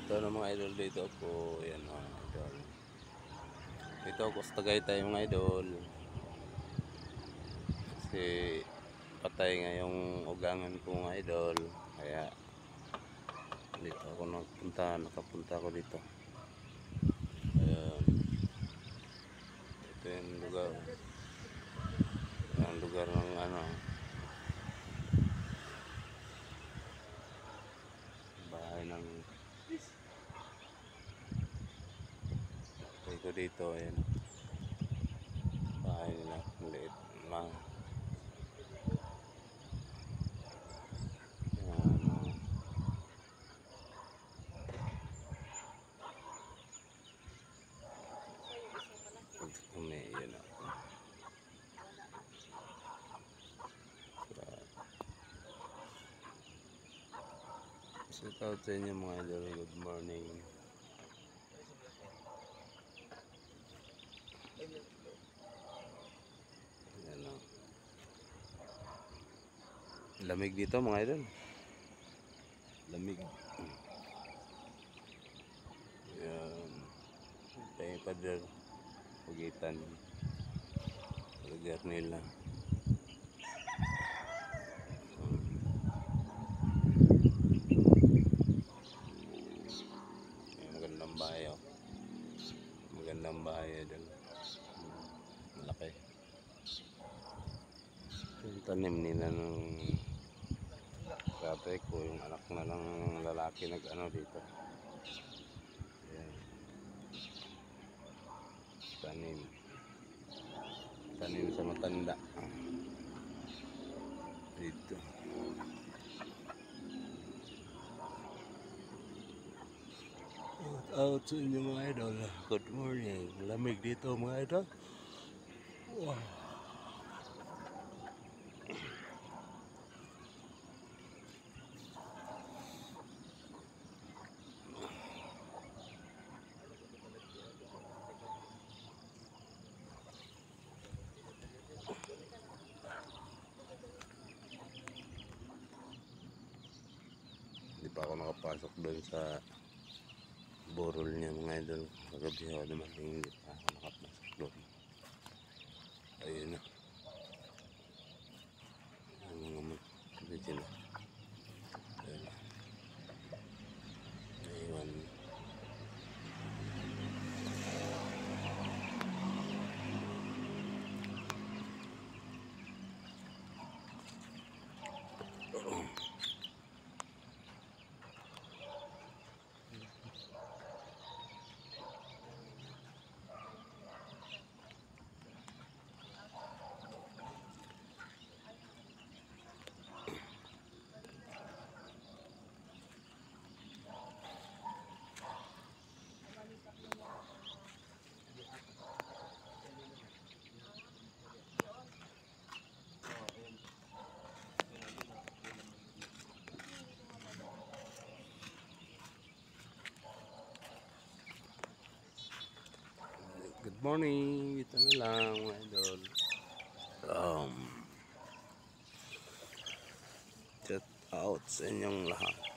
Ito na mga idol, dito ako. Yan mga idol. Dito ako sa Tagaytay mga idol. Kasi patay nga yung ugangan ko mga idol. Kaya dito ako nakapunta ako dito. Ayan. Ito yung lugar. Ang lugar ng bahay ng patay ko dito. Ayan. Bahay nila. Maliit. Yun na. Shout out sa inyo mga idol. Good morning. Yan o. Lamig dito mga idol. Lamig. Yan. Kaya pader. Pagitan. Lugar nila. Magandang bahay o. Magandang bahay dyan. Malaki. Yung tanim nila ng tatay ko, yung anak na lang lalaki nag-ano dito. Ayan. Tanim sa matanda dito. Out sa inyo mga idol. Good morning. Lamig dito mga idol. Wow. Hindi pa ako nakapasok doon sa borol niya mga idol. Kagabi ako naman hindi pa ako nakapasok doon. Ayun na. Ang mga mag-video na. Ayun na. Ayun. Good morning. Ito na lang mga idol. Shout out sa inyong lahat.